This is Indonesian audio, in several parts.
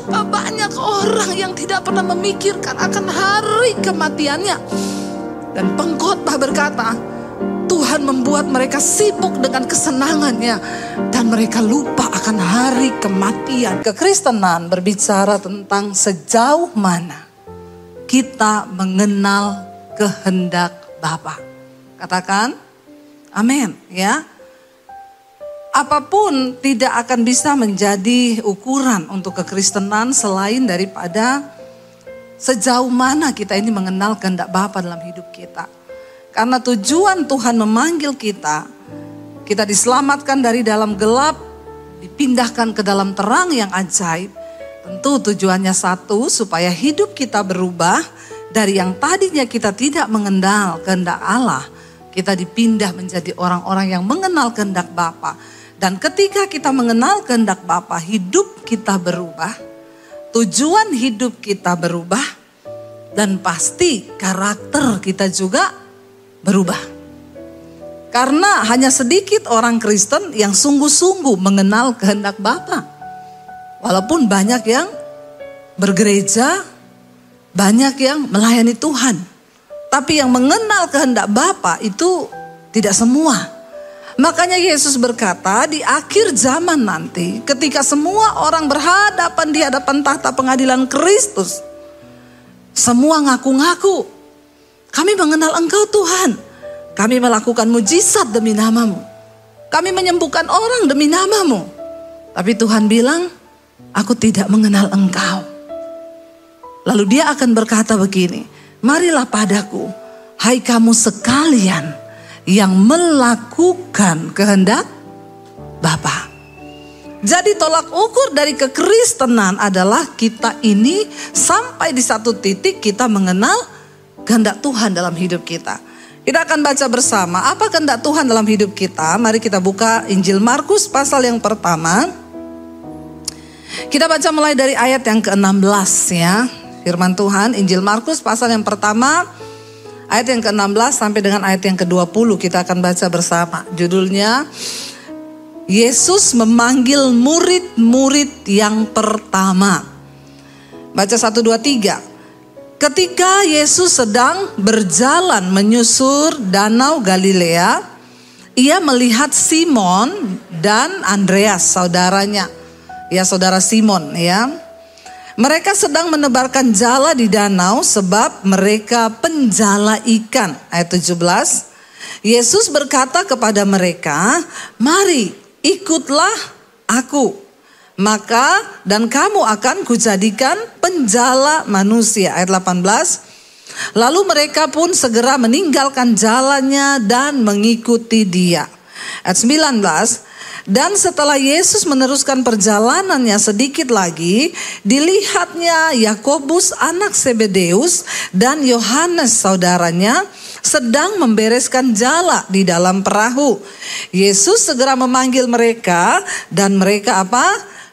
Betapa banyak orang yang tidak pernah memikirkan akan hari kematiannya. Dan pengkhotbah berkata, Tuhan membuat mereka sibuk dengan kesenangannya dan mereka lupa akan hari kematian. Kekristenan berbicara tentang sejauh mana kita mengenal kehendak Bapa. Katakan amin ya. Apapun tidak akan bisa menjadi ukuran untuk kekristenan selain daripada sejauh mana kita ini mengenal kehendak Bapa dalam hidup kita. Karena tujuan Tuhan memanggil kita diselamatkan dari dalam gelap, dipindahkan ke dalam terang yang ajaib. Tentu tujuannya satu, supaya hidup kita berubah dari yang tadinya kita tidak mengenal kehendak Allah. Kita dipindah menjadi orang-orang yang mengenal kehendak Bapa. Dan ketika kita mengenal kehendak Bapa, hidup kita berubah, tujuan hidup kita berubah, dan pasti karakter kita juga berubah. Karena hanya sedikit orang Kristen yang sungguh-sungguh mengenal kehendak Bapa. Walaupun banyak yang bergereja, banyak yang melayani Tuhan. Tapi yang mengenal kehendak Bapa itu tidak semua. Makanya Yesus berkata di akhir zaman nanti, ketika semua orang berhadapan di hadapan tahta pengadilan Kristus, semua ngaku-ngaku, kami mengenal Engkau Tuhan. Kami melakukan mujizat demi nama-Mu. Kami menyembuhkan orang demi nama-Mu. Tapi Tuhan bilang, aku tidak mengenal Engkau. Lalu dia akan berkata begini, marilah padaku, hai kamu sekalian yang melakukan kehendak Bapa. Jadi tolak ukur dari kekristenan adalah kita ini sampai di satu titik kita mengenal kehendak Tuhan dalam hidup kita. Kita akan baca bersama apa kehendak Tuhan dalam hidup kita. Mari kita buka Injil Markus pasal yang pertama. Kita baca mulai dari ayat yang ke-16 ya. Firman Tuhan, Injil Markus pasal yang pertama, ayat yang ke-16 sampai dengan ayat yang ke-20 kita akan baca bersama. Judulnya, Yesus memanggil murid-murid yang pertama. Baca 1, 2, 3. Ketika Yesus sedang berjalan menyusur danau Galilea, ia melihat Simon dan Andreas saudaranya. Ya, saudara Simon ya. Mereka sedang menebarkan jala di danau sebab mereka penjala ikan. Ayat 17. Yesus berkata kepada mereka, mari ikutlah aku. Maka dan kamu akan kujadikan penjala manusia. Ayat 18. Lalu mereka pun segera meninggalkan jalannya dan mengikuti dia. Ayat 19. Dan setelah Yesus meneruskan perjalanannya sedikit lagi, dilihatnya Yakobus anak Zebedeus dan Yohanes saudaranya sedang membereskan jala di dalam perahu. Yesus segera memanggil mereka dan mereka apa?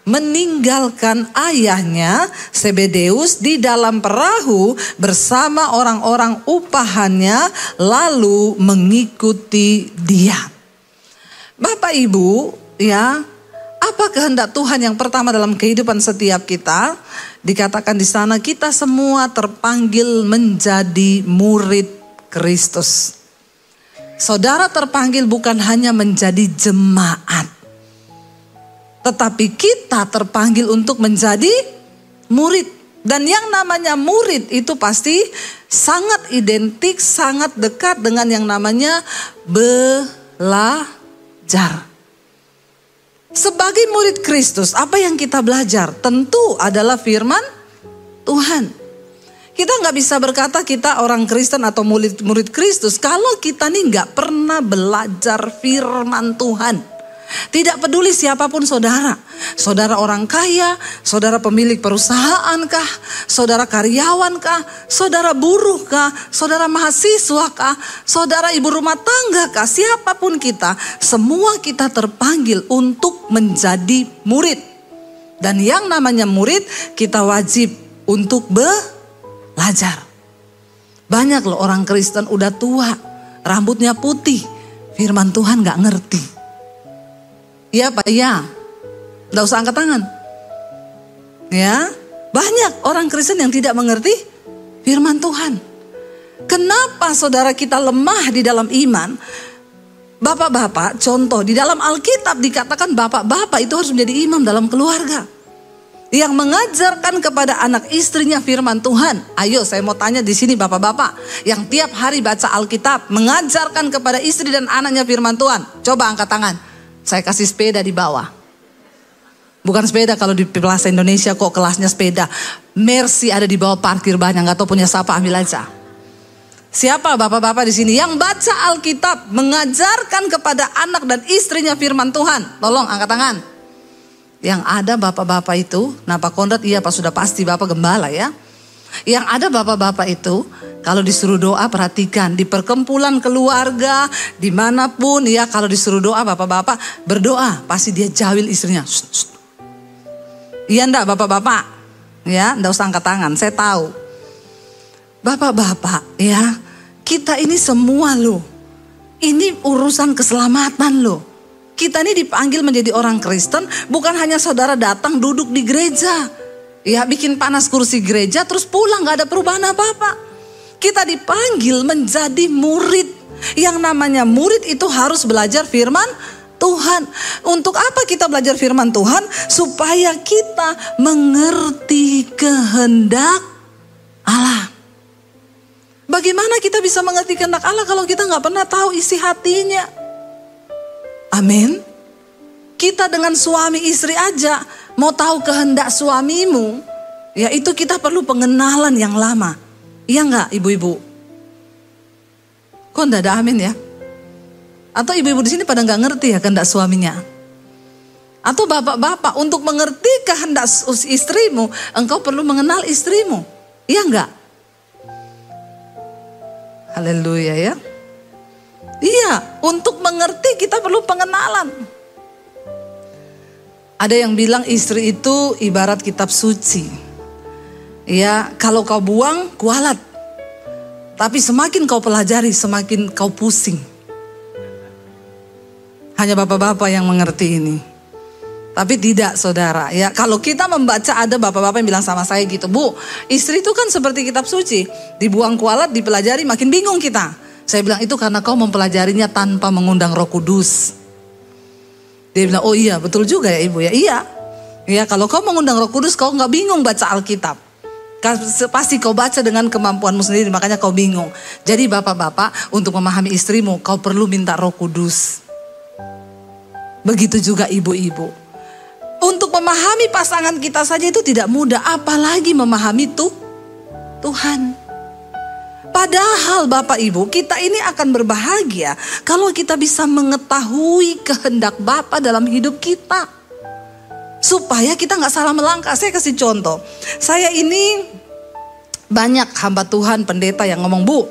Meninggalkan ayahnya Zebedeus di dalam perahu bersama orang-orang upahannya lalu mengikuti dia. Bapak Ibu, ya, apa kehendak Tuhan yang pertama dalam kehidupan setiap kita? Dikatakan di sana kita semua terpanggil menjadi murid Kristus. Saudara terpanggil bukan hanya menjadi jemaat, tetapi kita terpanggil untuk menjadi murid. Dan yang namanya murid itu pasti sangat identik, sangat dekat dengan yang namanya belajar. Sebagai murid Kristus, apa yang kita belajar? Tentu adalah firman Tuhan. Kita nggak bisa berkata kita orang Kristen atau murid Kristus kalau kita nih nggak pernah belajar firman Tuhan. Tidak peduli siapapun saudara. Saudara orang kaya, saudara pemilik perusahaan kah, saudara karyawan kah, saudara buruh kah, saudara mahasiswa kah, saudara ibu rumah tangga kah, siapapun kita, semua kita terpanggil untuk menjadi murid. Dan yang namanya murid, kita wajib untuk belajar. Banyak loh orang Kristen udah tua, rambutnya putih, firman Tuhan gak ngerti. Iya Pak, iya. Nggak usah angkat tangan. Ya, Banyak orang Kristen yang tidak mengerti firman Tuhan. Kenapa saudara kita lemah di dalam iman? Bapak-bapak, contoh di dalam Alkitab dikatakan bapak-bapak itu harus menjadi imam dalam keluarga. Yang mengajarkan kepada anak istrinya firman Tuhan. Ayo saya mau tanya di sini bapak-bapak. Yang tiap hari baca Alkitab. Mengajarkan kepada istri dan anaknya firman Tuhan. Coba angkat tangan. Saya kasih sepeda di bawah. Bukan sepeda kalau di Plaza Indonesia kok kelasnya sepeda. Mercy ada di bawah parkir banyak. Gak tahu punya siapa, ambil aja. Siapa bapak-bapak di sini yang baca Alkitab. Mengajarkan kepada anak dan istrinya firman Tuhan. Tolong angkat tangan. Yang ada bapak-bapak itu, nah Pak Kondrat iya Pak sudah pasti Bapak gembala ya. Yang ada bapak-bapak itu, kalau disuruh doa perhatikan. Di perkumpulan keluarga, dimanapun ya kalau disuruh doa bapak-bapak berdoa. Pasti dia jawil istrinya. Shh, shh. Iya enggak bapak-bapak? Ya enggak usah angkat tangan, saya tahu. Bapak-bapak ya, kita ini semua loh. Ini urusan keselamatan loh. Kita ini dipanggil menjadi orang Kristen, bukan hanya saudara datang duduk di gereja. Ya bikin panas kursi gereja terus pulang gak ada perubahan apa-apa. Kita dipanggil menjadi murid. Yang namanya murid itu harus belajar firman Tuhan. Untuk apa kita belajar firman Tuhan? Supaya kita mengerti kehendak Allah. Bagaimana kita bisa mengerti kehendak Allah kalau kita gak pernah tahu isi hatinya? Amin. Kita dengan suami istri aja mau tahu kehendak suamimu, ya itu kita perlu pengenalan yang lama. Iya enggak ibu-ibu? Kok enggak ada amin ya? Atau ibu-ibu di sini pada enggak ngerti ya kehendak suaminya? Atau bapak-bapak untuk mengerti kehendak istrimu, engkau perlu mengenal istrimu. Iya enggak? Haleluya ya. Iya, untuk mengerti kita perlu pengenalan. Ada yang bilang istri itu ibarat kitab suci. Ya, kalau kau buang, kualat. Tapi semakin kau pelajari, semakin kau pusing. Hanya bapak-bapak yang mengerti ini. Tapi tidak saudara, ya kalau kita membaca ada bapak-bapak yang bilang sama saya gitu, Bu, istri itu kan seperti kitab suci. Dibuang kualat, dipelajari, makin bingung kita. Saya bilang itu karena kau mempelajarinya tanpa mengundang Roh Kudus. Dia bilang, oh iya betul juga ya ibu ya. Iya, ya kalau kau mengundang Roh Kudus kau nggak bingung baca Alkitab. Pasti kau baca dengan kemampuanmu sendiri, makanya kau bingung. Jadi bapak-bapak untuk memahami istrimu kau perlu minta Roh Kudus. Begitu juga ibu-ibu. Untuk memahami pasangan kita saja itu tidak mudah, apalagi memahami Tuhan. Padahal Bapak Ibu kita ini akan berbahagia kalau kita bisa mengetahui kehendak Bapa dalam hidup kita. Supaya kita gak salah melangkah. Saya kasih contoh. Saya ini banyak hamba Tuhan pendeta yang ngomong, Bu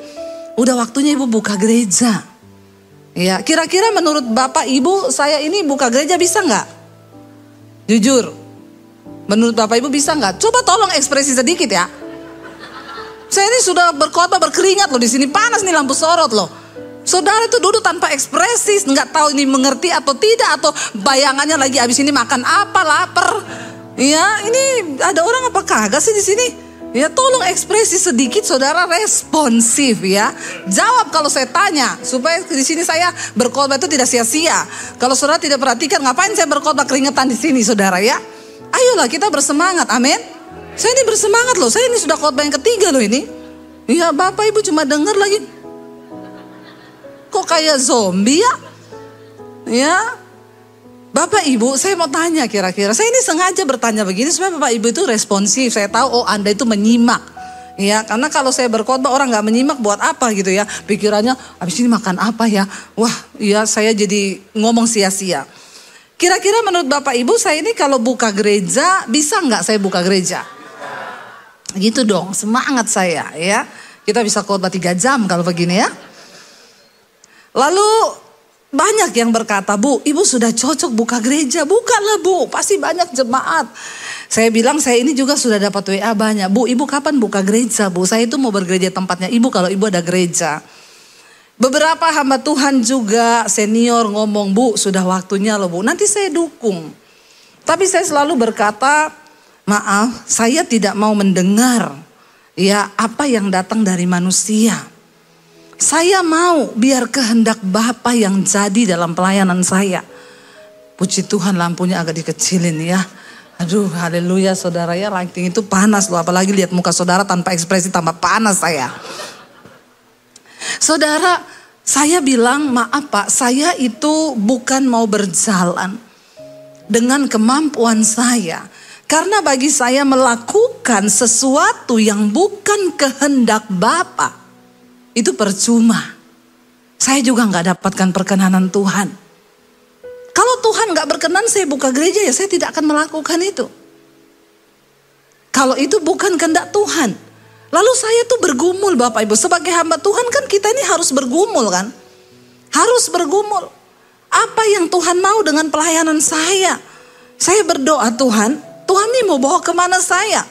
udah waktunya ibu buka gereja. Ya, kira-kira menurut Bapak Ibu saya ini buka gereja bisa gak? Jujur. Menurut Bapak Ibu bisa gak? Coba tolong ekspresi sedikit ya. Saya ini sudah berkhotbah berkeringat loh, di sini panas nih lampu sorot loh. Saudara itu duduk tanpa ekspresi, nggak tahu ini mengerti atau tidak, atau bayangannya lagi abis ini makan apa, lapar. Ya, ini ada orang apa kagak sih di sini? Ya, tolong ekspresi sedikit, saudara responsif ya. Jawab kalau saya tanya, supaya di sini saya berkhotbah itu tidak sia-sia. Kalau saudara tidak perhatikan, ngapain saya berkhotbah keringetan di sini, saudara ya? Ayolah kita bersemangat, amin. Saya ini bersemangat loh, saya ini sudah khotbah yang ketiga loh ini. Iya Bapak Ibu cuma dengar lagi. Kok kayak zombie ya? Ya. Bapak Ibu saya mau tanya kira-kira. Saya ini sengaja bertanya begini supaya Bapak Ibu itu responsif. Saya tahu oh Anda itu menyimak. Ya, karena kalau saya berkhotbah orang gak menyimak buat apa gitu ya. Pikirannya habis ini makan apa ya. Wah ya saya jadi ngomong sia-sia. Kira-kira menurut Bapak Ibu saya ini kalau buka gereja bisa gak saya buka gereja? Gitu dong, semangat saya ya. Kita bisa khotbah 3 jam kalau begini ya. Lalu banyak yang berkata, Bu, ibu sudah cocok buka gereja. Bukanlah Bu, pasti banyak jemaat. Saya bilang saya ini juga sudah dapat WA banyak. Bu, ibu kapan buka gereja Bu? Saya itu mau bergereja tempatnya ibu kalau ibu ada gereja. Beberapa hamba Tuhan juga senior ngomong, Bu sudah waktunya loh Bu. Nanti saya dukung. Tapi saya selalu berkata, maaf, saya tidak mau mendengar ya apa yang datang dari manusia. Saya mau biar kehendak Bapa yang jadi dalam pelayanan saya. Puji Tuhan, lampunya agak dikecilin ya. Aduh, haleluya saudara ya, lighting itu panas loh. Apalagi lihat muka saudara tanpa ekspresi, tambah panas saya. Saudara, saya bilang maaf Pak, saya itu bukan mau berjalan dengan kemampuan saya. Karena bagi saya melakukan sesuatu yang bukan kehendak Bapa itu percuma. Saya juga gak dapatkan perkenanan Tuhan. Kalau Tuhan gak berkenan saya buka gereja, ya saya tidak akan melakukan itu. Kalau itu bukan kehendak Tuhan. Lalu saya tuh bergumul Bapak Ibu. Sebagai hamba Tuhan kan kita ini harus bergumul kan. Harus bergumul. Apa yang Tuhan mau dengan pelayanan saya? Saya berdoa, Tuhan nih mau bawa kemana saya?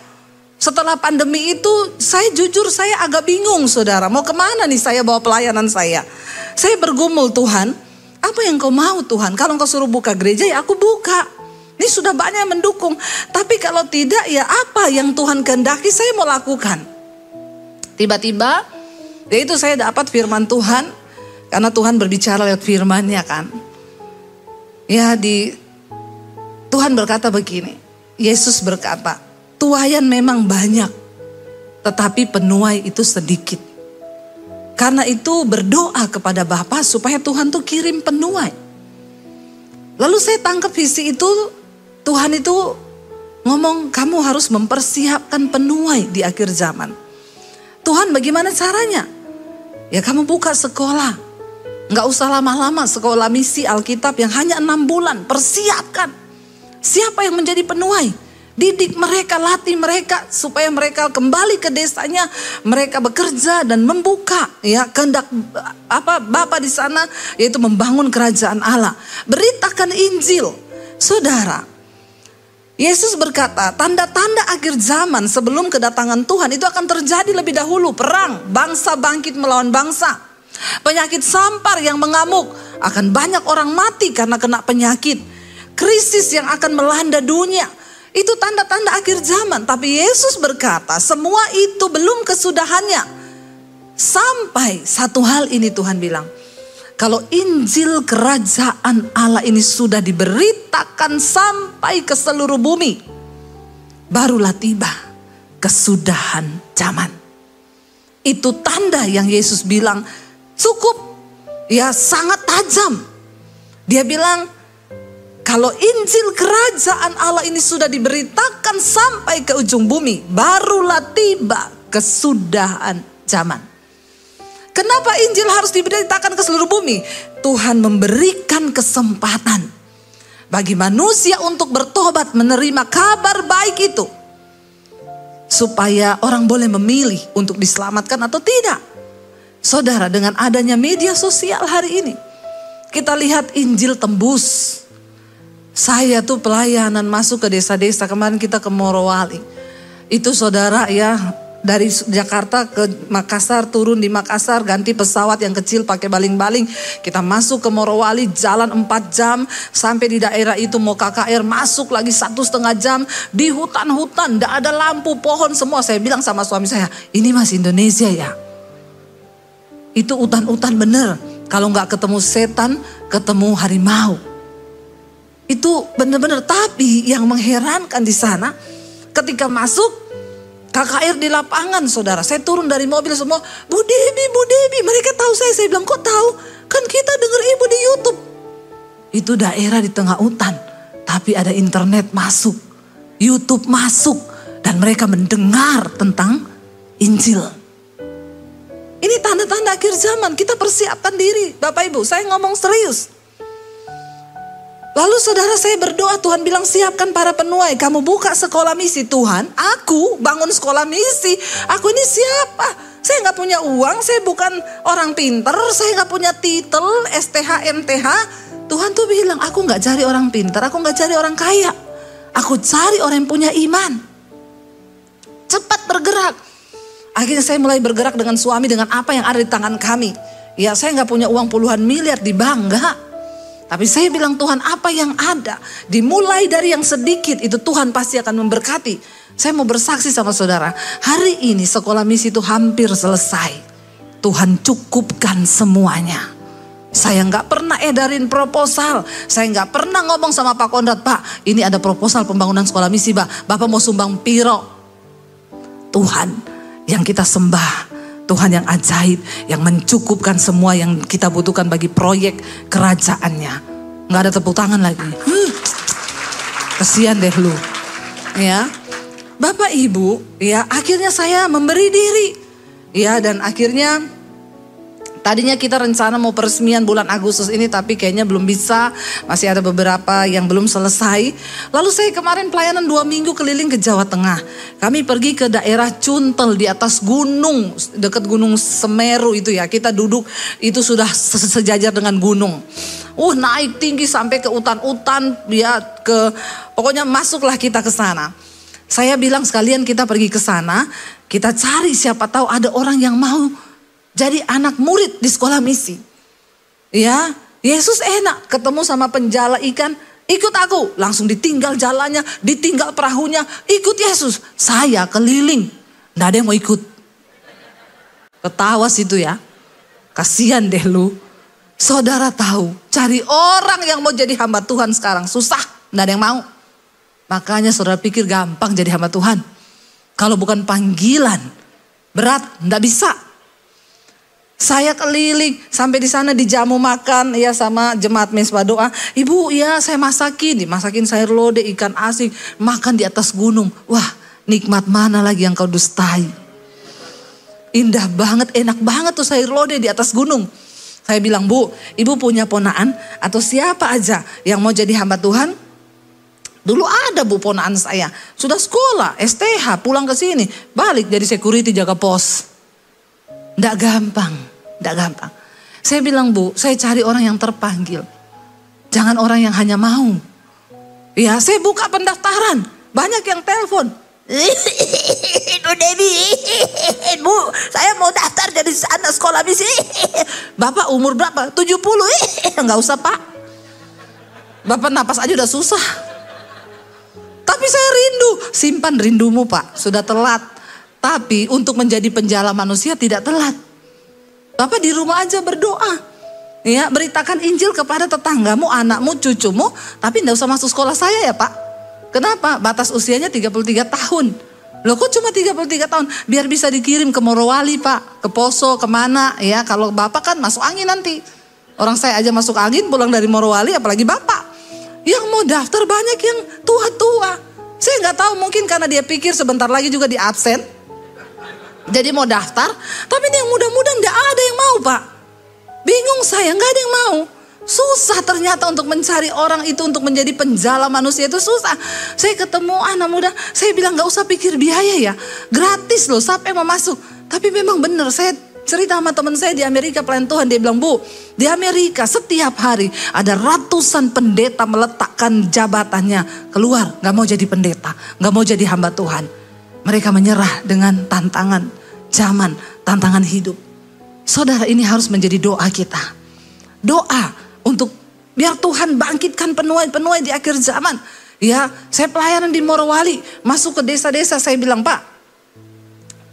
Setelah pandemi itu saya jujur saya agak bingung saudara. Mau kemana nih saya bawa pelayanan saya? Saya bergumul, Tuhan apa yang kau mau Tuhan? Kalau kau suruh buka gereja ya aku buka. Ini sudah banyak yang mendukung. Tapi kalau tidak ya apa yang Tuhan kehendaki saya mau lakukan. Tiba-tiba yaitu saya dapat firman Tuhan. Karena Tuhan berbicara lewat firman-Nya kan. Ya Tuhan berkata begini. Yesus berkata, tuaian memang banyak, tetapi penuai itu sedikit. Karena itu berdoa kepada Bapa supaya Tuhan tuh kirim penuai. Lalu saya tangkap visi itu, Tuhan itu ngomong kamu harus mempersiapkan penuai di akhir zaman. Tuhan bagaimana caranya? Ya kamu buka sekolah. Nggak usah lama-lama, sekolah misi Alkitab yang hanya 6 bulan, persiapkan. Siapa yang menjadi penuai? Didik mereka, latih mereka supaya mereka kembali ke desanya, mereka bekerja dan membuka ya kehendak Bapa di sana, yaitu membangun kerajaan Allah. Beritakan Injil. Saudara, Yesus berkata, tanda-tanda akhir zaman sebelum kedatangan Tuhan itu akan terjadi lebih dahulu. Perang, bangsa bangkit melawan bangsa. Penyakit sampar yang mengamuk, akan banyak orang mati karena kena penyakit. Krisis yang akan melanda dunia. Itu tanda-tanda akhir zaman. Tapi Yesus berkata semua itu belum kesudahannya. Sampai satu hal ini Tuhan bilang. Kalau Injil kerajaan Allah ini sudah diberitakan sampai ke seluruh bumi. Barulah tiba kesudahan zaman. Itu tanda yang Yesus bilang cukup. Ya sangat tajam. Dia bilang kalau Injil kerajaan Allah ini sudah diberitakan sampai ke ujung bumi, barulah tiba kesudahan zaman. Kenapa Injil harus diberitakan ke seluruh bumi? Tuhan memberikan kesempatan bagi manusia untuk bertobat, menerima kabar baik itu. Supaya orang boleh memilih untuk diselamatkan atau tidak. Saudara, dengan adanya media sosial hari ini, kita lihat Injil tembus. Saya tuh pelayanan masuk ke desa-desa, kemarin kita ke Morowali. Itu saudara ya, dari Jakarta ke Makassar, turun di Makassar, ganti pesawat yang kecil pakai baling-baling. Kita masuk ke Morowali, jalan 4 jam, sampai di daerah itu mau KKR, masuk lagi 1,5 jam. Di hutan-hutan, tidak ada lampu, pohon semua. Saya bilang sama suami saya, ini masih Indonesia ya. Itu hutan-hutan bener, kalau nggak ketemu setan, ketemu harimau. Itu benar-benar, tapi yang mengherankan di sana ketika masuk KKR di lapangan saudara. Saya turun dari mobil semua, Bu Debi, mereka tahu saya bilang kok tahu? Kan kita dengar ibu di YouTube. Itu daerah di tengah hutan, tapi ada internet masuk, YouTube masuk, dan mereka mendengar tentang Injil. Ini tanda-tanda akhir zaman, kita persiapkan diri Bapak Ibu, saya ngomong serius. Lalu saudara saya berdoa, Tuhan bilang siapkan para penuai. Kamu buka sekolah misi. Tuhan, aku bangun sekolah misi. Aku ini siapa? Saya gak punya uang, saya bukan orang pinter. Saya gak punya titel, STH, MTH. Tuhan tuh bilang, aku gak cari orang pinter, aku gak cari orang kaya. Aku cari orang yang punya iman. Cepat bergerak. Akhirnya saya mulai bergerak dengan suami dengan apa yang ada di tangan kami. Ya saya gak punya uang puluhan miliar di bank, enggak. Tapi saya bilang Tuhan, apa yang ada, dimulai dari yang sedikit, itu Tuhan pasti akan memberkati. Saya mau bersaksi sama saudara, hari ini sekolah misi itu hampir selesai. Tuhan cukupkan semuanya. Saya nggak pernah edarin proposal, saya nggak pernah ngomong sama Pak Konrad, Pak ini ada proposal pembangunan sekolah misi, Bapak mau sumbang piro. Tuhan yang kita sembah, Tuhan yang ajaib, yang mencukupkan semua yang kita butuhkan bagi proyek kerajaannya. Nggak ada tepuk tangan lagi. Kasihan deh lu. Ya, Bapak Ibu, ya akhirnya saya memberi diri. Ya, dan akhirnya tadinya kita rencana mau peresmian bulan Agustus ini, tapi kayaknya belum bisa. Masih ada beberapa yang belum selesai. Lalu saya kemarin pelayanan 2 minggu keliling ke Jawa Tengah. Kami pergi ke daerah Cuntel di atas gunung, dekat Gunung Semeru itu ya. Kita duduk, itu sudah sejajar dengan gunung. Naik tinggi sampai ke utan-utan, ya pokoknya masuklah kita ke sana. Saya bilang sekalian kita pergi ke sana, kita cari siapa tahu ada orang yang mau jadi anak murid di sekolah misi. Ya, Yesus enak ketemu sama penjala ikan, ikut aku. Langsung ditinggal jalannya, ditinggal perahunya, ikut Yesus. Saya keliling, nggak ada yang mau ikut. Ketawa situ ya, kasihan deh lu. Saudara tahu, cari orang yang mau jadi hamba Tuhan sekarang susah, nggak ada yang mau. Makanya saudara pikir gampang jadi hamba Tuhan. Kalau bukan panggilan, berat, nggak bisa. Saya keliling sampai di sana dijamu makan ya sama jemaat mesbah doa. Ibu ya saya dimasakin sayur lodeh, ikan asin, makan di atas gunung. Wah nikmat mana lagi yang kau dustai. Indah banget, enak banget tuh sayur lodeh di atas gunung. Saya bilang, Bu, ibu punya ponaan atau siapa aja yang mau jadi hamba Tuhan? Dulu ada Bu ponaan saya, sudah sekolah, STH, pulang ke sini, balik jadi security jaga pos. Nggak gampang. Saya bilang, Bu, saya cari orang yang terpanggil. Jangan orang yang hanya mau. Ya, saya buka pendaftaran. Banyak yang telepon. Bu Dewi, Bu, saya mau daftar jadi anak sekolah misi. Bapak umur berapa? 70. Nggak usah Pak. Bapak napas aja udah susah. Tapi saya rindu. Simpan rindumu Pak, sudah telat. Tapi untuk menjadi penjala manusia tidak telat. Bapak di rumah aja berdoa. Ya, beritakan Injil kepada tetanggamu, anakmu, cucumu. Tapi enggak usah masuk sekolah saya ya Pak. Kenapa? Batas usianya 33 tahun. Loh kok cuma 33 tahun? Biar bisa dikirim ke Morowali Pak. Ke Poso, kemana ya. Kalau Bapak kan masuk angin nanti. Orang saya aja masuk angin pulang dari Morowali, apalagi Bapak. Yang mau daftar banyak yang tua-tua. Saya nggak tahu, mungkin karena dia pikir sebentar lagi juga di absen. Jadi mau daftar, tapi ini yang muda-muda nggak ada yang mau Pak. Bingung saya, nggak ada yang mau. Susah ternyata untuk mencari orang itu untuk menjadi penjala manusia itu susah. Saya ketemu anak muda, saya bilang nggak usah pikir biaya ya, gratis loh, siapa yang mau masuk. Tapi memang benar, saya cerita sama teman saya di Amerika pelayan Tuhan, dia bilang, Bu, di Amerika setiap hari ada ratusan pendeta meletakkan jabatannya keluar, nggak mau jadi pendeta, nggak mau jadi hamba Tuhan. Mereka menyerah dengan tantangan zaman, tantangan hidup. Saudara, ini harus menjadi doa kita. Doa untuk biar Tuhan bangkitkan penuai-penuai di akhir zaman. Ya, saya pelayanan di Morowali, masuk ke desa-desa, saya bilang, Pak,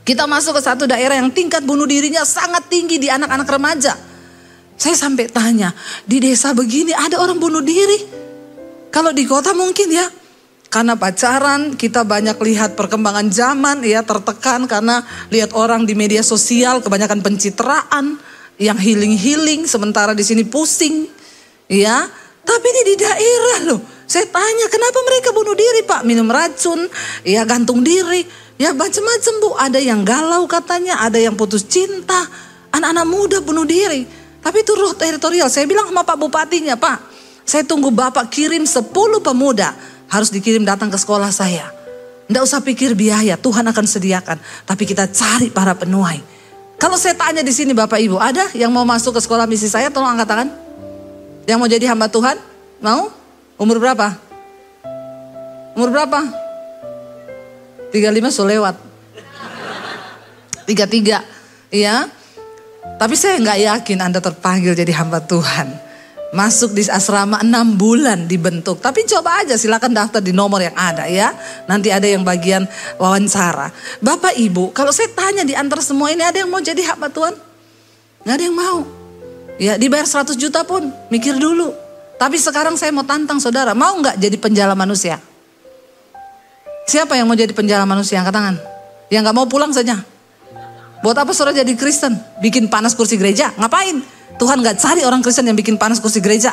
kita masuk ke satu daerah yang tingkat bunuh dirinya sangat tinggi di anak-anak remaja. Saya sampai tanya, di desa begini ada orang bunuh diri? Kalau di kota mungkin ya. Karena pacaran, kita banyak lihat perkembangan zaman, ya tertekan karena lihat orang di media sosial, kebanyakan pencitraan, yang healing, sementara di sini pusing, ya. Tapi ini di daerah loh. Saya tanya, kenapa mereka bunuh diri Pak? Minum racun, ya gantung diri, ya macam-macam Bu. Ada yang galau katanya, ada yang putus cinta, anak-anak muda bunuh diri. Tapi itu roh teritorial. Saya bilang sama Pak Bupatinya, Pak, saya tunggu Bapak kirim 10 pemuda. Harus dikirim datang ke sekolah saya. Nggak usah pikir biaya, Tuhan akan sediakan. Tapi kita cari para penuai. Kalau saya tanya di sini Bapak Ibu, ada yang mau masuk ke sekolah misi saya? Tolong angkat tangan. Yang mau jadi hamba Tuhan? Mau? Umur berapa? Umur berapa? 35 sudah lewat. 33, ya. Tapi saya nggak yakin Anda terpanggil jadi hamba Tuhan. Masuk di asrama 6 bulan dibentuk. Tapi coba aja, silakan daftar di nomor yang ada ya. Nanti ada yang bagian wawancara. Bapak Ibu, kalau saya tanya di antara semua ini, ada yang mau jadi hamba Tuhan? Nggak ada yang mau. Ya, dibayar 100 juta pun mikir dulu. Tapi sekarang saya mau tantang saudara, mau nggak jadi penjala manusia? Siapa yang mau jadi penjala manusia? Angkat tangan. Yang nggak mau pulang saja. Buat apa saudara jadi Kristen? Bikin panas kursi gereja? Ngapain? Tuhan gak cari orang Kristen yang bikin panas kursi gereja.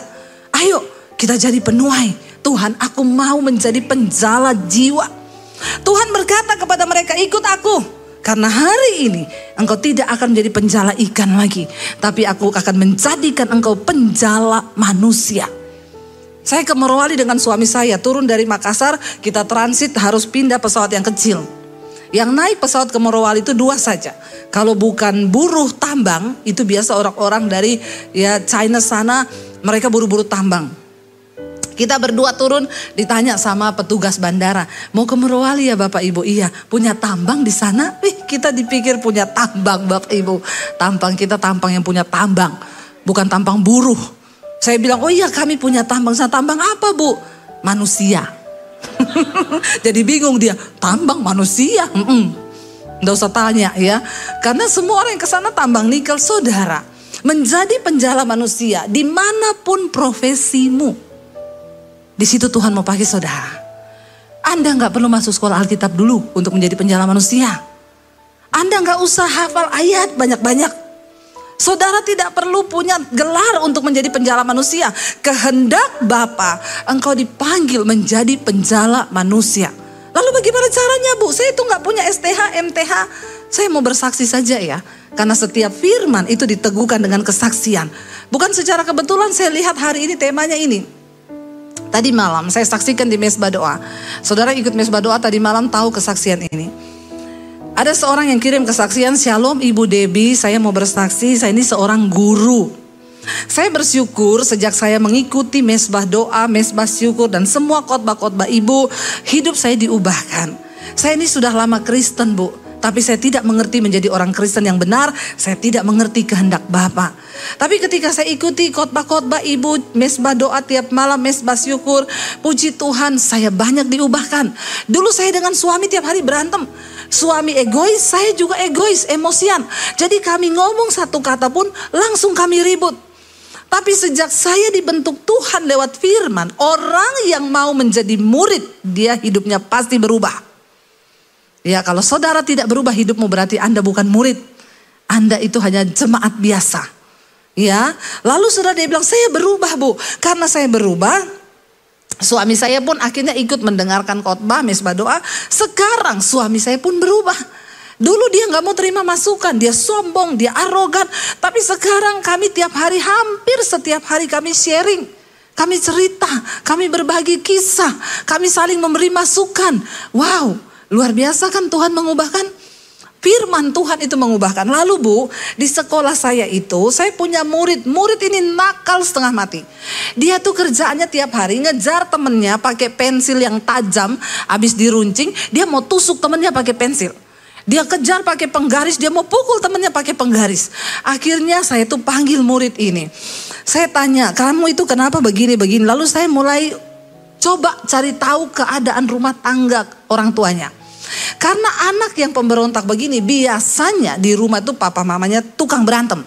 Ayo kita jadi penuai. Tuhan, aku mau menjadi penjala jiwa. Tuhan berkata kepada mereka, ikut aku. Karena hari ini engkau tidak akan menjadi penjala ikan lagi. Tapi aku akan menjadikan engkau penjala manusia. Saya ke Morowali dengan suami saya. Turun dari Makassar, kita transit harus pindah pesawat yang kecil. Yang naik pesawat ke Morowali itu 2 saja. Kalau bukan buruh tambang, itu biasa orang-orang dari ya China sana, mereka buru-buru tambang. Kita berdua turun, ditanya sama petugas bandara, mau ke Morowali ya Bapak Ibu? Iya, punya tambang di sana? Kita dipikir punya tambang Bapak Ibu. Tampang kita tampang yang punya tambang, bukan tampang buruh. Saya bilang, oh iya kami punya tambang. Tambang apa Bu? Manusia. Jadi bingung dia, tambang manusia? Nggak usah tanya ya. Karena semua orang yang kesana tambang nikel. Saudara, menjadi penjala manusia dimanapun profesimu, di situ Tuhan mau pakai saudara. Anda nggak perlu masuk sekolah Alkitab dulu untuk menjadi penjala manusia. Anda nggak usah hafal ayat banyak-banyak. Saudara tidak perlu punya gelar untuk menjadi penjala manusia. Kehendak Bapa, engkau dipanggil menjadi penjala manusia. Lalu bagaimana caranya Bu? Saya itu gak punya STH, MTH. Saya mau bersaksi saja ya. Karena setiap firman itu diteguhkan dengan kesaksian. Bukan secara kebetulan saya lihat hari ini temanya ini. Tadi malam saya saksikan di Mesbah Doa. Saudara ikut Mesbah Doa tadi malam tahu kesaksian ini. Ada seorang yang kirim kesaksian, Shalom Ibu Debbie, saya mau bersaksi, saya ini seorang guru. Saya bersyukur sejak saya mengikuti Mesbah Doa, Mesbah Syukur dan semua khotbah-khotbah Ibu, hidup saya diubahkan. Saya ini sudah lama Kristen Bu, tapi saya tidak mengerti menjadi orang Kristen yang benar, saya tidak mengerti kehendak Bapa. Tapi ketika saya ikuti khotbah-khotbah Ibu, Mesbah Doa tiap malam, Mesbah Syukur, puji Tuhan saya banyak diubahkan. Dulu saya dengan suami tiap hari berantem. Suami egois, saya juga egois, emosian. Jadi kami ngomong satu kata pun langsung kami ribut. Tapi sejak saya dibentuk Tuhan lewat firman, orang yang mau menjadi murid, dia hidupnya pasti berubah. Ya, kalau saudara tidak berubah hidupmu berarti Anda bukan murid. Anda itu hanya jemaat biasa. Ya, lalu saudara dia bilang, saya berubah Bu. Karena saya berubah, suami saya pun akhirnya ikut mendengarkan khotbah Mesbah Doa. Sekarang suami saya pun berubah. Dulu dia gak mau terima masukan, dia sombong, dia arogan. Tapi sekarang kami tiap hari, hampir setiap hari kami sharing. Kami cerita, kami berbagi kisah, kami saling memberi masukan. Wow, luar biasa kan Tuhan mengubahkan. Firman Tuhan itu mengubahkan. Lalu Bu, di sekolah saya itu, saya punya murid. Murid ini nakal setengah mati. Dia tuh kerjaannya tiap hari ngejar temennya pakai pensil yang tajam. Habis diruncing, dia mau tusuk temennya pakai pensil. Dia kejar pakai penggaris, dia mau pukul temennya pakai penggaris. Akhirnya saya tuh panggil murid ini. Saya tanya, kamu itu kenapa begini-begini? Lalu saya mulai coba cari tahu keadaan rumah tangga orang tuanya. Karena anak yang pemberontak begini biasanya di rumah tuh papa mamanya tukang berantem.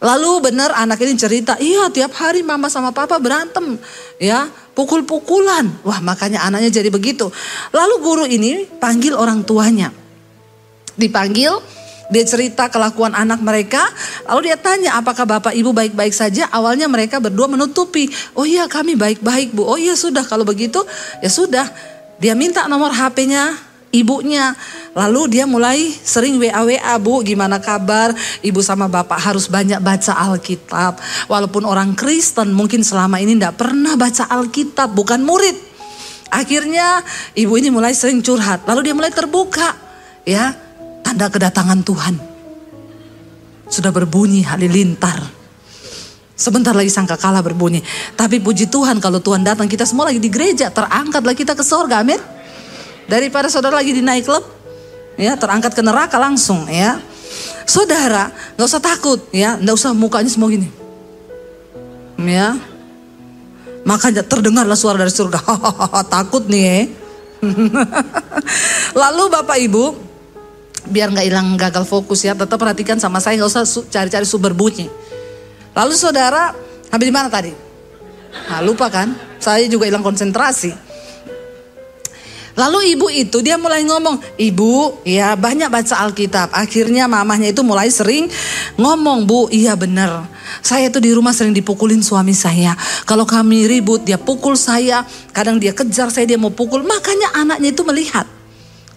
Lalu benar anak ini cerita, iya tiap hari mama sama papa berantem. Ya, pukul-pukulan. Wah, makanya anaknya jadi begitu. Lalu guru ini panggil orang tuanya. Dipanggil, dia cerita kelakuan anak mereka. Lalu dia tanya, apakah bapak ibu baik-baik saja? Awalnya mereka berdua menutupi. Oh iya kami baik-baik Bu. Oh iya sudah, kalau begitu ya sudah. Dia minta nomor HP-nya ibunya. Lalu dia mulai sering WA Bu, gimana kabar? Ibu sama bapak harus banyak baca Alkitab. Walaupun orang Kristen mungkin selama ini tidak pernah baca Alkitab, bukan murid. Akhirnya ibu ini mulai sering curhat. Lalu dia mulai terbuka. Ya, tanda kedatangan Tuhan sudah berbunyi halilintar. Sebentar lagi sangkakala berbunyi. Tapi puji Tuhan kalau Tuhan datang, kita semua lagi di gereja, terangkatlah kita ke sorga, amin. Daripada saudara lagi di night club, ya terangkat ke neraka langsung ya. Saudara, gak usah takut ya, gak usah mukanya semua gini. Ya, makanya terdengarlah suara dari surga. Takut nih. Lalu Bapak Ibu, biar nggak hilang gagal fokus ya, tetap perhatikan sama saya, nggak usah cari-cari sumber bunyi. Lalu saudara, sampai di mana tadi? Nah, lupa kan? Saya juga hilang konsentrasi. Lalu ibu itu dia mulai ngomong, ibu ya banyak baca Alkitab. Akhirnya mamahnya itu mulai sering ngomong, bu iya benar. Saya itu di rumah sering dipukulin suami saya. Kalau kami ribut dia pukul saya. Kadang dia kejar saya, dia mau pukul. Makanya anaknya itu melihat.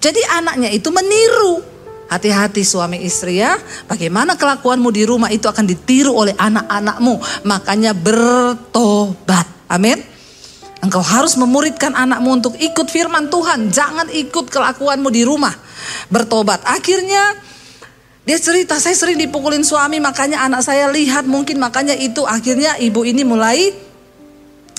Jadi anaknya itu meniru. Hati-hati suami istri ya. Bagaimana kelakuanmu di rumah itu akan ditiru oleh anak-anakmu. Makanya bertobat. Amin. Engkau harus memuridkan anakmu untuk ikut firman Tuhan. Jangan ikut kelakuanmu di rumah. Bertobat. Akhirnya dia cerita, saya sering dipukulin suami, makanya anak saya lihat, mungkin makanya itu. Akhirnya ibu ini mulai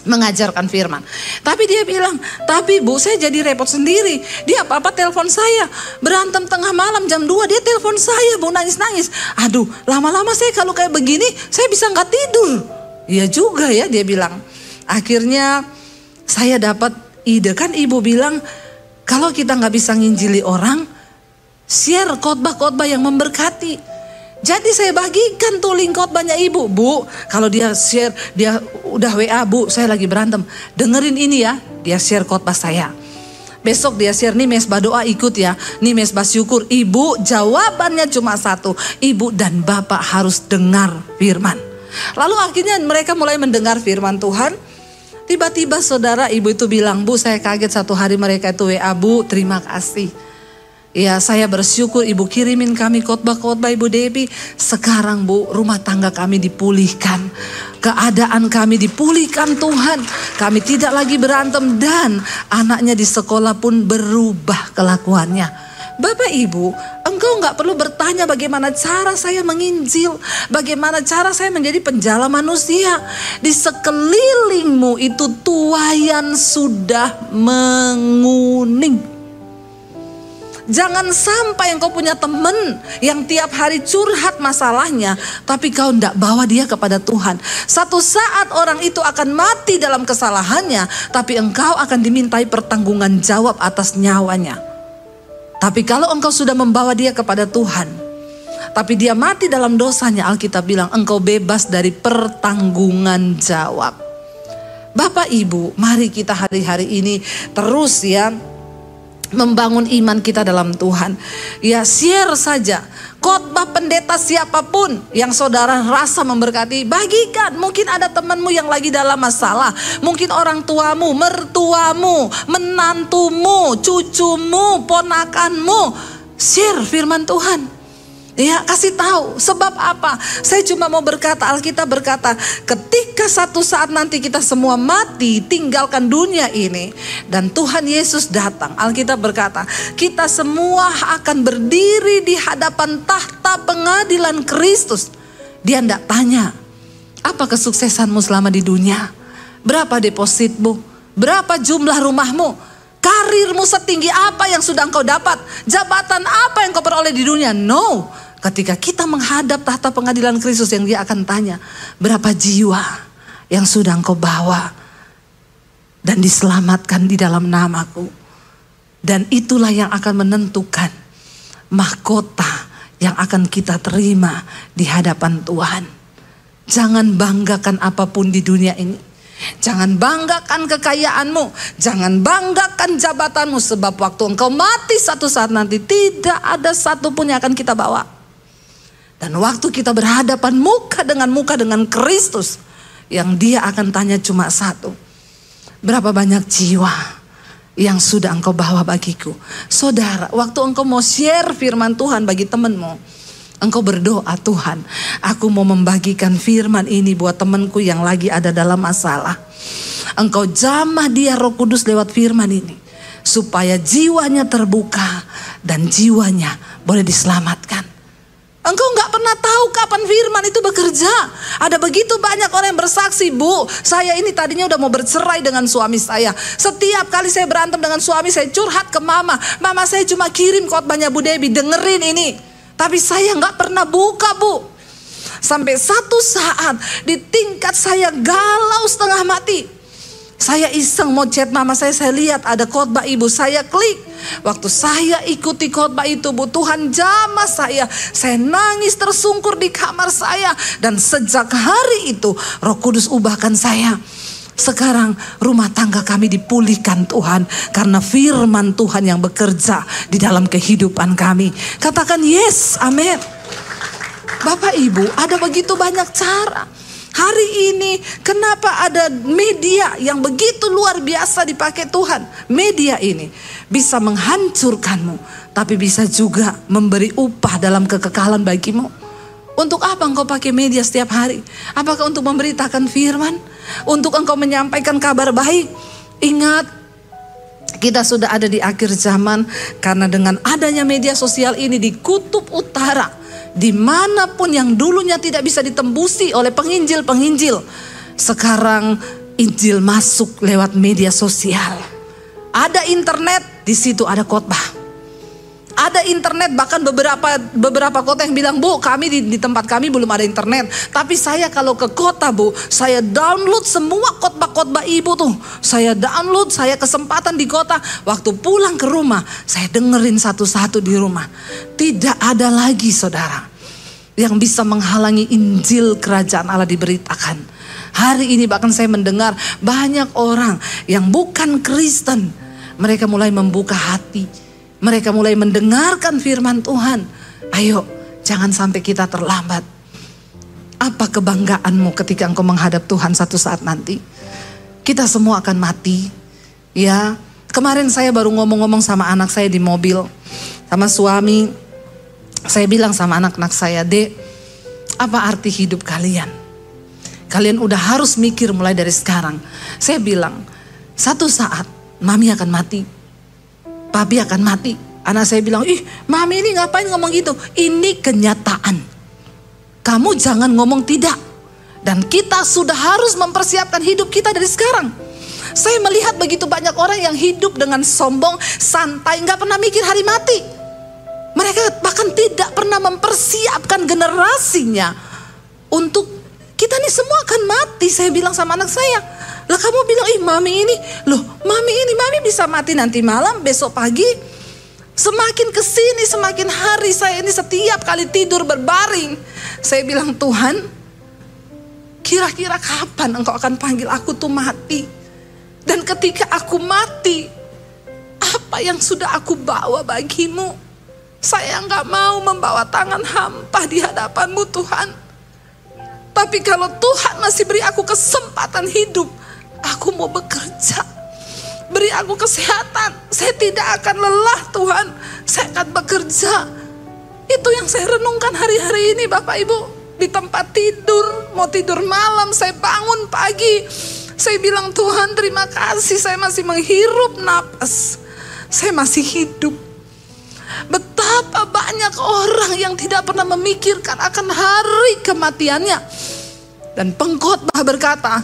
mengajarkan firman. Tapi dia bilang, tapi bu saya jadi repot sendiri. Dia apa-apa telepon saya. Berantem tengah malam jam 2 dia telepon saya, bu nangis-nangis. Aduh lama-lama saya kalau kayak begini saya bisa gak tidur. Iya juga ya dia bilang. Akhirnya saya dapat ide, kan ibu bilang kalau kita gak bisa nginjili orang, share khotbah-khotbah yang memberkati. Jadi saya bagikan tuh link khotbahnya ibu. Bu, kalau dia share, dia udah WA, bu saya lagi berantem, dengerin ini ya, dia share khotbah saya. Besok dia share, nih mesbah doa ikut ya, nih mesbah syukur. Ibu jawabannya cuma satu, ibu dan bapak harus dengar firman. Lalu akhirnya mereka mulai mendengar firman Tuhan. Tiba-tiba saudara ibu itu bilang, bu saya kaget satu hari mereka itu WA, bu terima kasih. Ya saya bersyukur ibu kirimin kami khotbah-khotbah ibu Debbie. Sekarang bu rumah tangga kami dipulihkan. Keadaan kami dipulihkan Tuhan. Kami tidak lagi berantem dan anaknya di sekolah pun berubah kelakuannya. Bapak Ibu, engkau gak perlu bertanya bagaimana cara saya menginjil, bagaimana cara saya menjadi penjala manusia. Di sekelilingmu itu tuaian sudah menguning. Jangan sampai engkau punya teman yang tiap hari curhat masalahnya, tapi kau tidak bawa dia kepada Tuhan. Satu saat orang itu akan mati dalam kesalahannya, tapi engkau akan dimintai pertanggungan jawab atas nyawanya. Tapi kalau engkau sudah membawa dia kepada Tuhan, tapi dia mati dalam dosanya, Alkitab bilang engkau bebas dari pertanggungan jawab. Bapak Ibu, mari kita hari-hari ini terus ya membangun iman kita dalam Tuhan. Ya share saja khotbah pendeta siapapun yang saudara rasa memberkati, bagikan. Mungkin ada temanmu yang lagi dalam masalah, mungkin orang tuamu, mertuamu, menantumu, cucumu, ponakanmu. Share firman Tuhan. Ya, kasih tahu. Sebab apa? Saya cuma mau berkata, Alkitab berkata, ketika satu saat nanti kita semua mati, tinggalkan dunia ini, dan Tuhan Yesus datang, Alkitab berkata, kita semua akan berdiri di hadapan tahta pengadilan Kristus. Dia tidak tanya, apa kesuksesanmu selama di dunia? Berapa depositmu? Berapa jumlah rumahmu? Karirmu setinggi apa yang sudah engkau dapat? Jabatan apa yang kau peroleh di dunia? No. Ketika kita menghadap tahta pengadilan Kristus, yang dia akan tanya, berapa jiwa yang sudah engkau bawa dan diselamatkan di dalam namaku. Dan itulah yang akan menentukan mahkota yang akan kita terima di hadapan Tuhan. Jangan banggakan apapun di dunia ini. Jangan banggakan kekayaanmu. Jangan banggakan jabatanmu. Sebab waktu engkau mati satu saat nanti, tidak ada satupun yang akan kita bawa. Dan waktu kita berhadapan muka dengan Kristus, yang dia akan tanya cuma satu, berapa banyak jiwa yang sudah engkau bawa bagiku? Saudara, waktu engkau mau share firman Tuhan bagi temanmu, engkau berdoa, Tuhan aku mau membagikan firman ini buat temanku yang lagi ada dalam masalah. Engkau jamah dia Roh Kudus lewat firman ini, supaya jiwanya terbuka dan jiwanya boleh diselamatkan. Engkau gak pernah tahu kapan firman itu bekerja. Ada begitu banyak orang yang bersaksi, bu saya ini tadinya udah mau bercerai dengan suami saya. Setiap kali saya berantem dengan suami, saya curhat ke mama. Mama saya cuma kirim khotbahnya Bu Debbie, dengerin ini. Tapi saya gak pernah buka, bu. Sampai satu saat di tingkat saya galau setengah mati. Saya iseng mau chat mama saya lihat ada khotbah ibu, saya klik. Waktu saya ikuti khotbah itu, Bu, Tuhan jamah saya nangis tersungkur di kamar saya. Dan sejak hari itu Roh Kudus ubahkan saya. Sekarang rumah tangga kami dipulihkan Tuhan, karena firman Tuhan yang bekerja di dalam kehidupan kami. Katakan yes, amin. Bapak Ibu, ada begitu banyak cara. Hari ini kenapa ada media yang begitu luar biasa dipakai Tuhan? Media ini bisa menghancurkanmu, tapi bisa juga memberi upah dalam kekekalan bagimu. Untuk apa engkau pakai media setiap hari? Apakah untuk memberitakan firman? Untuk engkau menyampaikan kabar baik? Ingat, kita sudah ada di akhir zaman, karena dengan adanya media sosial ini di kutub utara, dimanapun yang dulunya tidak bisa ditembusi oleh penginjil-penginjil, sekarang Injil masuk lewat media sosial. Ada internet, di situ ada khotbah. Ada internet, bahkan beberapa kota yang bilang, Bu, kami di tempat kami belum ada internet. Tapi saya kalau ke kota, Bu, saya download semua khotbah-khotbah ibu tuh. Saya download, saya kesempatan di kota. Waktu pulang ke rumah, saya dengerin satu-satu di rumah. Tidak ada lagi, saudara, yang bisa menghalangi Injil Kerajaan Allah diberitakan. Hari ini bahkan saya mendengar banyak orang yang bukan Kristen, mereka mulai membuka hati. Mereka mulai mendengarkan firman Tuhan. Ayo, jangan sampai kita terlambat. Apa kebanggaanmu ketika engkau menghadap Tuhan satu saat nanti? Kita semua akan mati. Ya, kemarin saya baru ngomong-ngomong sama anak saya di mobil, sama suami. Saya bilang sama anak-anak saya, Dek, apa arti hidup kalian? Kalian udah harus mikir mulai dari sekarang. Saya bilang, satu saat Mami akan mati, Papi akan mati. Anak saya bilang, ih Mami ini ngapain ngomong gitu? Ini kenyataan. Kamu jangan ngomong tidak. Dan kita sudah harus mempersiapkan hidup kita dari sekarang. Saya melihat begitu banyak orang yang hidup dengan sombong, santai, gak pernah mikir hari mati. Mereka bahkan tidak pernah mempersiapkan generasinya untuk kita nih semua akan mati. Saya bilang sama anak saya, lah kamu bilang, ih Mami ini, loh Mami bisa mati nanti malam, besok pagi. Semakin kesini, semakin hari saya ini setiap kali tidur berbaring, saya bilang, Tuhan, kira-kira kapan Engkau akan panggil aku tuh mati? Dan ketika aku mati, apa yang sudah aku bawa bagimu? Saya gak mau membawa tangan hampa di hadapan-Mu Tuhan. Tapi kalau Tuhan masih beri aku kesempatan hidup, aku mau bekerja. Beri aku kesehatan. Saya tidak akan lelah Tuhan. Saya akan bekerja. Itu yang saya renungkan hari-hari ini Bapak Ibu. Di tempat tidur, mau tidur malam, saya bangun pagi. Saya bilang, Tuhan terima kasih, saya masih menghirup napas. Saya masih hidup. Betapa banyak orang yang tidak pernah memikirkan akan hari kematiannya. Dan pengkhotbah berkata,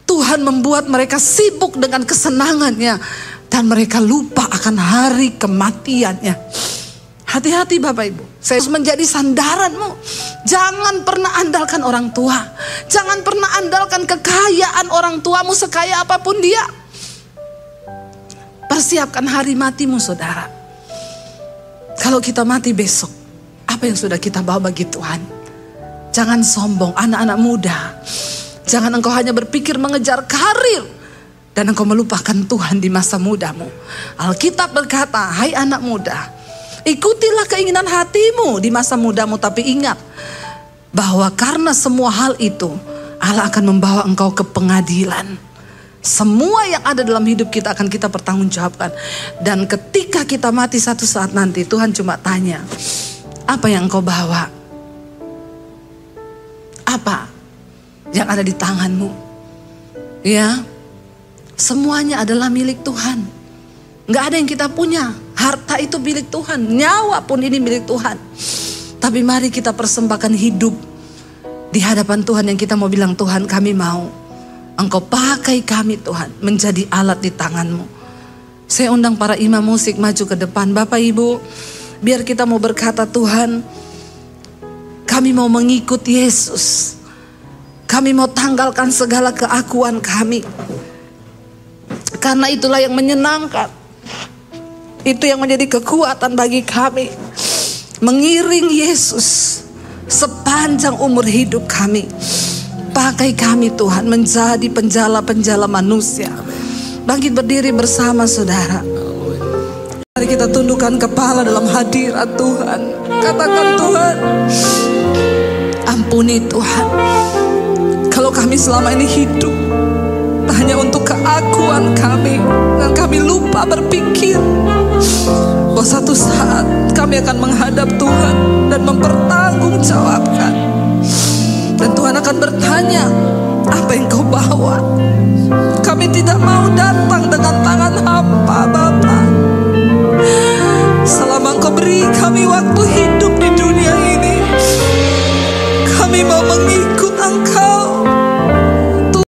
Tuhan membuat mereka sibuk dengan kesenangannya dan mereka lupa akan hari kematiannya. Hati-hati Bapak Ibu, saya harus menjadi sandaranmu. Jangan pernah andalkan orang tua. Jangan pernah andalkan kekayaan orang tuamu sekaya apapun dia. Persiapkan hari matimu saudara. Kalau kita mati besok, apa yang sudah kita bawa bagi Tuhan? Jangan sombong anak-anak muda. Jangan engkau hanya berpikir mengejar karir dan engkau melupakan Tuhan di masa mudamu. Alkitab berkata, hai anak muda, ikutilah keinginan hatimu di masa mudamu, tapi ingat bahwa karena semua hal itu Allah akan membawa engkau ke pengadilan. Semua yang ada dalam hidup kita akan kita pertanggungjawabkan. Dan ketika kita mati satu saat nanti, Tuhan cuma tanya, apa yang engkau bawa? Apa yang ada di tanganmu? Ya, semuanya adalah milik Tuhan. Gak ada yang kita punya. Harta itu milik Tuhan, nyawa pun ini milik Tuhan. Tapi mari kita persembahkan hidup di hadapan Tuhan, yang kita mau bilang, Tuhan kami mau Engkau pakai kami Tuhan menjadi alat di tanganmu. Saya undang para imam musik maju ke depan. Bapak Ibu, biar kita mau berkata, Tuhan Kami mau mengikut Yesus. Kami mau tanggalkan segala keakuan kami. Karena itulah yang menyenangkan. Itu yang menjadi kekuatan bagi kami. Mengiring Yesus sepanjang umur hidup kami. Pakai kami Tuhan menjadi penjala-penjala manusia. Bangkit berdiri bersama saudara. Mari kita tundukkan kepala dalam hadirat Tuhan. Katakan, Tuhan, ampuni Tuhan. Kalau kami selama ini hidup hanya untuk keakuan kami, dan kami lupa berpikir bahwa satu saat kami akan menghadap Tuhan dan mempertanggungjawabkan. Dan Tuhan akan bertanya, apa yang kau bawa?